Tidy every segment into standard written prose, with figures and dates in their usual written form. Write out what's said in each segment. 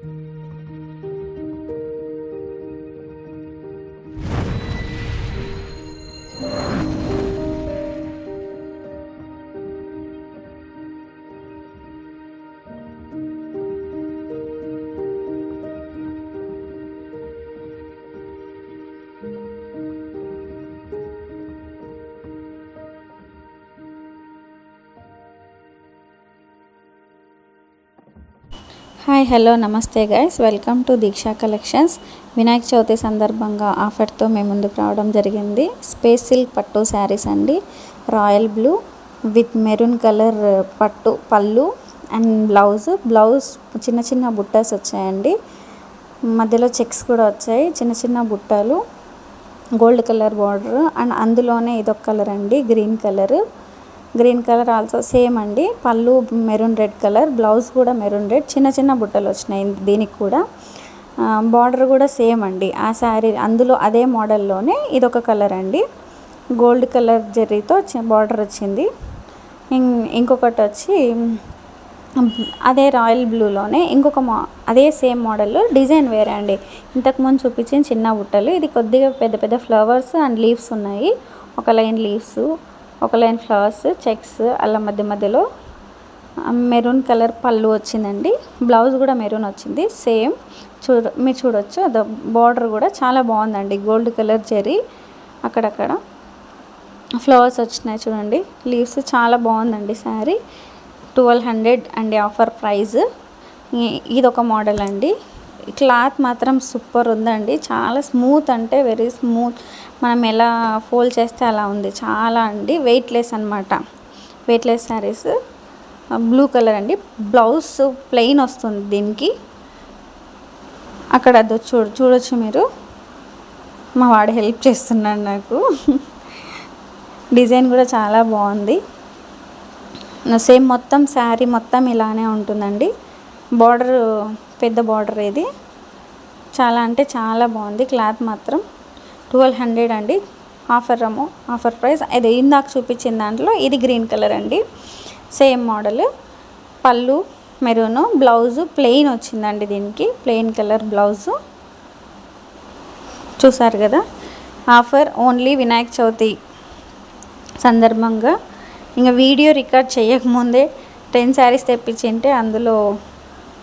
Hi hello నమస్తే guys, welcome to Deeksha collections. Vinayaka Chavithi సందర్భంగా ఆఫర్తో మేము ముందుకు రావడం జరిగింది. స్పేస్ సిల్క్ పట్టు శారీస్ అండి, royal blue with maroon colour పట్టు పళ్ళు అండ్ బ్లౌజ్ చిన్న చిన్న బుట్టాస్ వచ్చాయండి. మధ్యలో చెక్స్ కూడా వచ్చాయి, చిన్న చిన్న బుట్టాలు, గోల్డ్ కలర్ బార్డర్ అండ్ అందులోనే ఇదొక కలర్ అండి, గ్రీన్ కలర్ ఆల్సో సేమ్ అండి. పళ్ళు మెరూన్ రెడ్ కలర్, బ్లౌజ్ కూడా మెరూన్ రెడ్, చిన్న చిన్న బుట్టలు వచ్చినాయి దీనికి కూడా. బార్డర్ కూడా సేమ్ అండి ఆ శారీ, అందులో అదే మోడల్లోనే ఇదొక కలర్ అండి, గోల్డ్ కలర్ జరీతో బార్డర్ వచ్చింది. ఇంకొకటి వచ్చి అదే రాయల్ బ్లూలోనే అదే సేమ్ మోడల్లో డిజైన్ వేరే అండి. ఇంతకుముందు చూపించిన చిన్న బుట్టలు, ఇది కొద్దిగా పెద్ద పెద్ద ఫ్లవర్స్ అండ్ లీవ్స్ ఉన్నాయి. ఒక లైన్ లీవ్స్, ఒక లైన్ ఫ్లవర్స్, చెక్స్ అలా మధ్యలో మెరూన్ కలర్ పళ్ళు వచ్చిందండి. బ్లౌజ్ కూడా మెరూన్ వచ్చింది సేమ్. మీరు చూడొచ్చు, అది బార్డర్ కూడా చాలా బాగుందండి, గోల్డ్ కలర్ జరీ, అక్కడక్కడ ఫ్లవర్స్ వచ్చినాయి చూడండి, లీవ్స్. చాలా బాగుందండి శారీ. 1200 అండి ఆఫర్ ప్రైస్. ఇదొక మోడల్ అండి. క్లాత్ మాత్రం సూపర్ ఉందండి, చాలా స్మూత్ అంటే వెరీ స్మూత్. మనం ఎలా ఫోల్డ్ చేస్తే అలా ఉంది, చాలా అండి. వెయిట్లెస్ అనమాట, వెయిట్లెస్ శారీస్. బ్లూ కలర్ అండి, బ్లౌజ్ ప్లెయిన్ వస్తుంది దీనికి. అక్కడ అది చూడొచ్చు మీరు, మా వాడు హెల్ప్ చేస్తున్నాడు నాకు. డిజైన్ కూడా చాలా బాగుంది. సేమ్ మొత్తం శారీ మొత్తం ఇలానే ఉంటుందండి. బార్డర్ పెద్ద బార్డర్, ఇది చాలా అంటే చాలా బాగుంది. క్లాత్ మాత్రం 1200 అండి ఆఫర్ ప్రైస్. అది ఇందాక చూపించిన దాంట్లో ఇది గ్రీన్ కలర్ అండి, సేమ్ మోడల్. పళ్ళు మెరూను, బ్లౌజు ప్లెయిన్ వచ్చిందండి దీనికి, ప్లెయిన్ కలర్ బ్లౌజు. చూసారు కదా, ఆఫర్ ఓన్లీ వినాయక చవితి సందర్భంగా. ఇంకా వీడియో రికార్డ్ చేయకముందే 10 శారీస్ తెప్పించింటే అందులో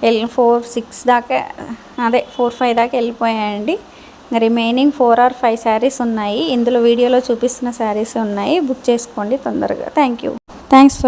4-6 దాకా, అదే 4-5 దాకా వెళ్ళిపోయాయండి. రిమైనింగ్ 4 or 5 శారీస్ ఉన్నాయి. ఇందులో వీడియోలో చూపిస్తున్న శారీస్ ఉన్నాయి, బుక్ చేసుకోండి తొందరగా. Thanks for